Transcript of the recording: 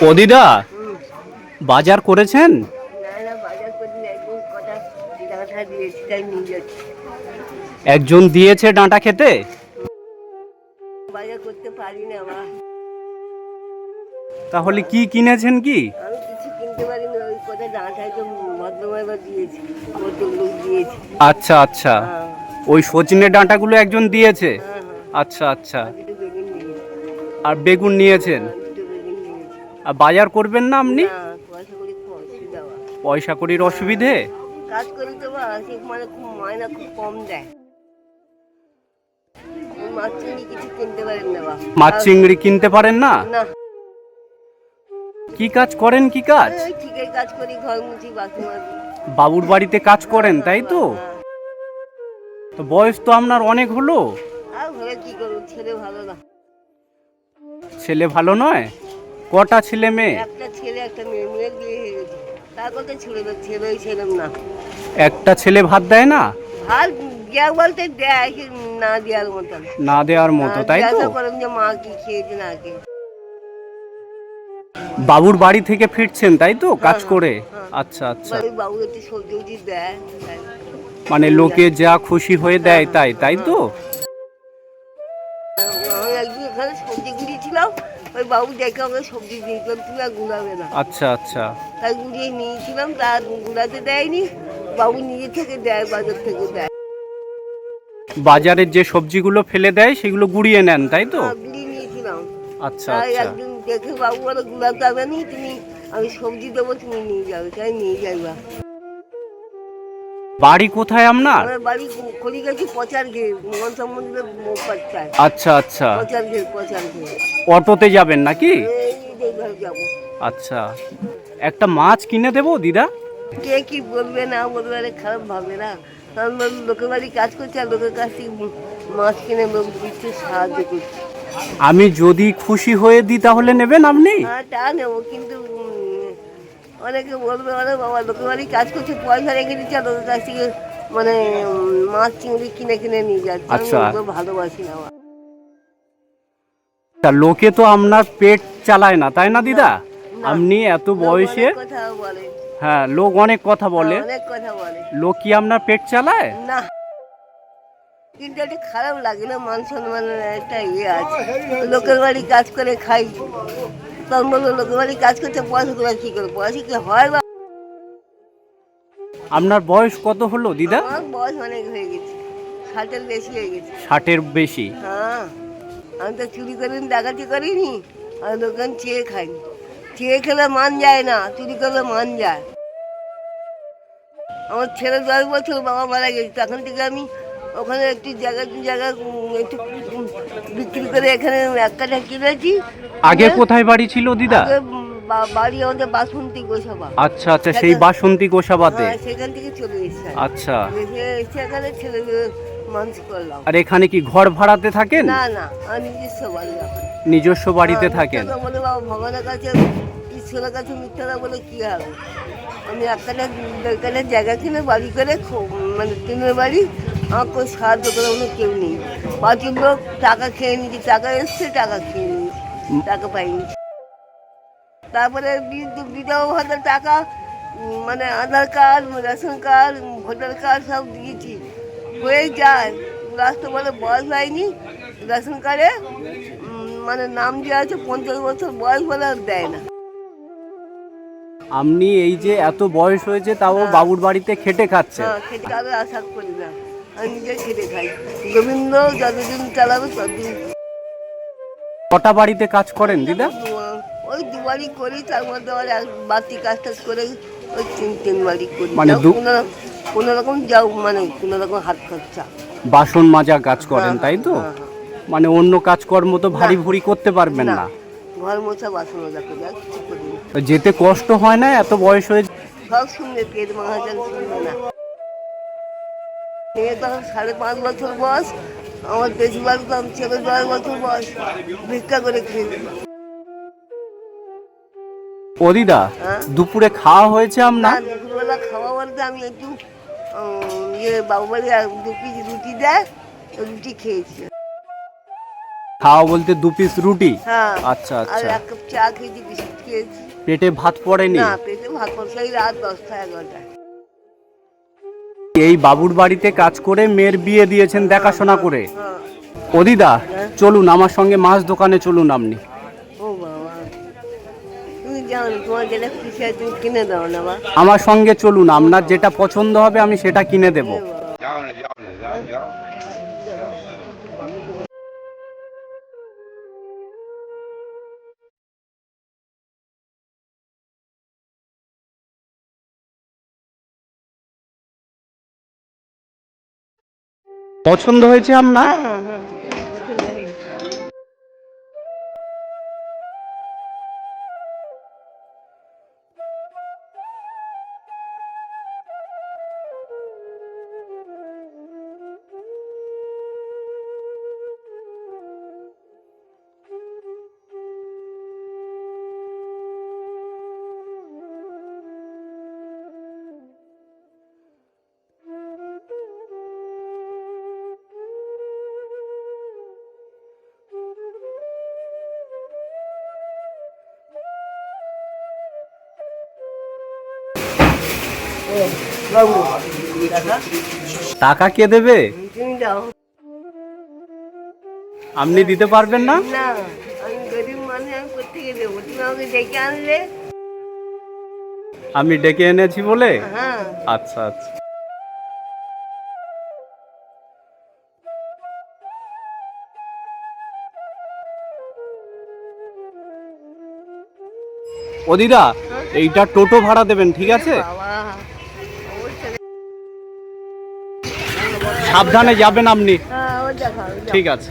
ও দিদা, বাজার করেছেন? একজন দিয়েছে ডাঁটা খেতে। বাজার করতে পারি না মা। তাহলে কি কিনেছেন কি? আমি কিছু কিনতে পারি না, ওই কথা ডাঁটায় তো ভদ্রমহিলা দিয়েছি, লোক দিয়েছি। আচ্ছা আচ্ছা, হ্যাঁ ওই সজনে ডাঁটাগুলো একজন দিয়েছে। হ্যাঁ হ্যাঁ। আচ্ছা আচ্ছা, আর দুটো বেগুন নিয়েছি। আর বেগুন নিয়েছেন। দুটো বেগুন নিয়েছি। আর বাজার করবেন না আপনি? না, পয়সা করি খুব অসুবিধা হয়। পয়সা কড়ির অসুবিধে? কাজ করি তো বা, সে মানে খুব মায়না খুব কম দেয়। মাছ চিংড়ি কিছু কিনতে পারেন না বা। মাছ চিংড়ি কিনতে পারেন না? না। কি কাজ করেন, কি কাজ? ওই ঠিকই কাজ করি, ঘর মুছি, বাসন মাজি। বাবুর বাড়িতে কাজ করেন তাই তো? হ্যাঁ। তো বয়স তো আপনার অনেক হলো। আর ঘরে কি করবো, ছেলে ভালো না। ছেলে ভালো নয়? কটা ছেলে মেয়ে? একটা ছেলে একটা মেয়ে, মেয়ের বিয়ে হয়ে গেছে। তার কথা ছেলেই ছিলাম না। একটা ছেলে ভাত দেয় না? আর দেয়া বলতে দেয়, না দেওয়ার মতন। না দেওয়ার মতো তাই তো? জিজ্ঞাসা করেন যে মা কি খেয়েছে না খেয়ে। বাবুর বাড়ি থেকে ফিরছেন তাই তো, কাজ হ্যাঁ, করে? হ্যাঁ। আচ্ছা আচ্ছা, বাবু একটু সবজি দেয়, তাই। মানে লোকে যা খুশি হয়ে দেয় তাই তাই তো? আমি একদিন এখানে সবজি গুঁড়িয়েছিলাম, ওই বাবু দেখে আমাকে সবজি দিয়েছিলাম, তুমি আর গুঁড়াবে না। আচ্ছা আচ্ছা, তাই গুঁড়িয়ে নিয়েছিলাম, তার গুঁড়াতে দেয়নি। বাবু নিজে থেকে দেয়, বাজার থেকে দেয়। বাজারের যে সবজিগুলো ফেলে দেয় সেগুলো গুঁড়িয়ে নেন তাই তো? গুঁড়িয়ে নিয়েছিলাম। আচ্ছা তাই আচ্ছা, একদিন দেখে বাবু বলে গুঁড়াতে হবে নি, তুমি আমি সবজি দেবো, তুমি নিয়ে যাবে, তাই নিয়ে যাইবা। বাড়ি কোথায় আপনার? আমার বাড়ি কলি গেছি পচার ঘের, মনসা মন্দিরের পাচ্ছায়। আচ্ছা আচ্ছা, পচার ঘের। অটোতে যাবেন নাকি? এই ঘরে যাবো। আচ্ছা, একটা মাছ কিনে দেবো দিদা? কে কি বলবে না বলবে, আরে খারাপ ভাবে না। কারণ লোকের বাড়ি কাজ করছে, আর লোকের কাছ থেকে মাছ কিনে লোক দিচ্ছে, সাহায্য করছে। আমি যদি খুশি হয়ে দিই তাহলে নেবেন আপনি? হ্যাঁ, তা নেবো, কিন্তু অনেকে বলবে আরে বাবা লোকের বাড়ি কাজ করছে, পয়সা রেখে দিচ্ছে, আর লোকের কাছ থেকে মানে মাছ চিংড়ি কিনে কিনে নিয়ে যাচ্ছে। আমি আচ্ছা, ওগুলো ভালোবাসি না। তা লোকে তো আপনার পেট চালায় না তাই না দিদা? না। আপনি এত বয়সে, অনেক কথা বলে। হ্যাঁ লোক অনেক কথা বলে, অনেক কথা বলে। লোক কি আপনার পেট চালায়? না, কিন্তু একটা খারাপ লাগে না, মান সম্মানের একটা ইয়ে আছে। লোকের বাড়ি কাজ করে খাই, তখন বললো লোকের বাড়ি কাজ করতে পয়সা করে কি করে, পয়সা কি হয় বা। আপনার বয়স কত হলো দিদা? আমার বয়স অনেক হয়ে গেছে, 60-এর বেশি হয়ে গেছে। 60-এর বেশি? হ্যাঁ, আমি তো চুরি করিনি, ডাকাতি করিনি, আমি দোকান চেয়ে খাই। চেয়ে খেলে মান যায় না, চুরি করলে মান যায়। আমার ছেলে 10 বছর, বাবা মারা গেছে, তখন থেকে আমি ওখানে একটু জায়গা একটু বিক্রি করে এখানে এক কাঠা কিনেছি। আগে কোথায় বাড়ি ছিল দিদা? আগে বাড়ি আমাদের বাসন্তী গোসাবা। আচ্ছা আচ্ছা, সেই বাসন্তী গোসাবাতে? হ্যাঁ, সেখান থেকে চলে এসেছি। আচ্ছা, এসে এখানে ছেলে মানুষ করলাম। আর এখানে কি ঘর ভাড়াতে থাকেন? না না, আমার নিজস্ব বাড়ি এখন। নিজস্ব বাড়িতে থাকেন? মিথ্যা বলে বাবা, ভগবানের কাছে ঈশ্বরের কাছে মিথ্যাটা বলে কি হবে। আমি একটা জায়গা কিনে বাড়ি করে মানে টিনের বাড়ি, আমার কোনো সাহায্য করে কোনো কেউ নেই। বাড়ির লোক টাকা খেয়ে নিয়েছি, টাকা এসছে, টাকা খেয়ে নিয়েছি, টাকা পাইনি। তারপরে বিধবা ভাতার টাকা, মানে Aadhaar card, ration card, voter card সব দিয়েছি, হয়ে যায়। লাস্টে বলে বয়স হয়নি, রেশন কার্ডে মানে নাম দেওয়া আছে 50 বছর বয়স বলে, আর দেয় না। আপনি এই যে এত বয়স হয়েছে তাও বাবুর বাড়িতে খেটে খাচ্ছেন? হ্যাঁ, খেতে কারো আশা করি না, আমি নিজে খেতে খাই। গোবিন্দ যতদিন চালাবে ততদিন। কটা বাড়িতে কাজ করেন দিদা? ওই দুবারই করি, তার মধ্যে আবার বাড়তি কাজ টাজ করে ওই তিন বাড়ি করি, মানে কোনো রকম যাও, মানে কোনো রকম হাত খরচা। বাসন মাজা কাজ করেন তাই তো? হ্যাঁ, হ্যাঁ। মানে অন্য কাজকর্ম তো ভারী ভুরি করতে পারবেন না? ঘর মোছা, বাসন মাজা করি, আর কিছু করি না। তো যেতে কষ্ট হয় না এত বয়স হয়েছে? সব শুনবে, পেট মহাজন শুনবে না। মেয়ে তখন 5.5 বছর বয়স, আমার বেশিরভাগ ছেলে 10 বছর বয়স, ভিক্ষা করে খেয়ে। ও দিদা, হ্যাঁ? দুপুরে খাওয়া হয়েছে না, আপনার? দুপুরবেলা খাওয়া বলতে আমি একটু বাবু বাড়ি 2 পিস রুটি দেয়, রুটি খেয়েছি। খাওয়া বলতে 2 পিস রুটি? হ্যাঁ। আচ্ছা আর আচ্ছা। 1 কাপ চা খেয়েছি, বিস্কুট খেয়েছি। পেটে ভাত পড়েনি? না, পেটে ভাত পড়ছে এই রাত 10টা-11টায়। এই বাবুর বাড়িতে কাজ করে মেয়ের বিয়ে দিয়েছেন দেখাশোনা করে। হ্যাঁ। ও দিদা, চলুন আমার সঙ্গে মাছ দোকানে চলুন আপনি। ও বাবা, তুমি জানো তোমার যেটা খুশি হয় তুমি কিনে দাও না বা। আমার সঙ্গে চলুন, আপনার যেটা পছন্দ হবে আমি সেটা কিনে দেব। পছন্দ হয়েছে আপনার? হ্যাঁ, হ্যাঁ। বাবু, টাকা টাকা কে দেবে? তুমি দাও। আপনি দিতে পারবেন না? না, আমি গরিব মানুষ, আমি কোথেকে দেবো? তুমি আমাকে ডেকে আনলে। আমি ডেকে এনেছি বলে? হ্যাঁ। আচ্ছা আচ্ছা। ও দিদা, এইটা টোটো ভাড়া দেবেন, ঠিক আছে? বাবা, অবশ্যই। সাবধানে যাবেন আপনি। হ্যাঁ, ও দেখাও। ঠিক আছে।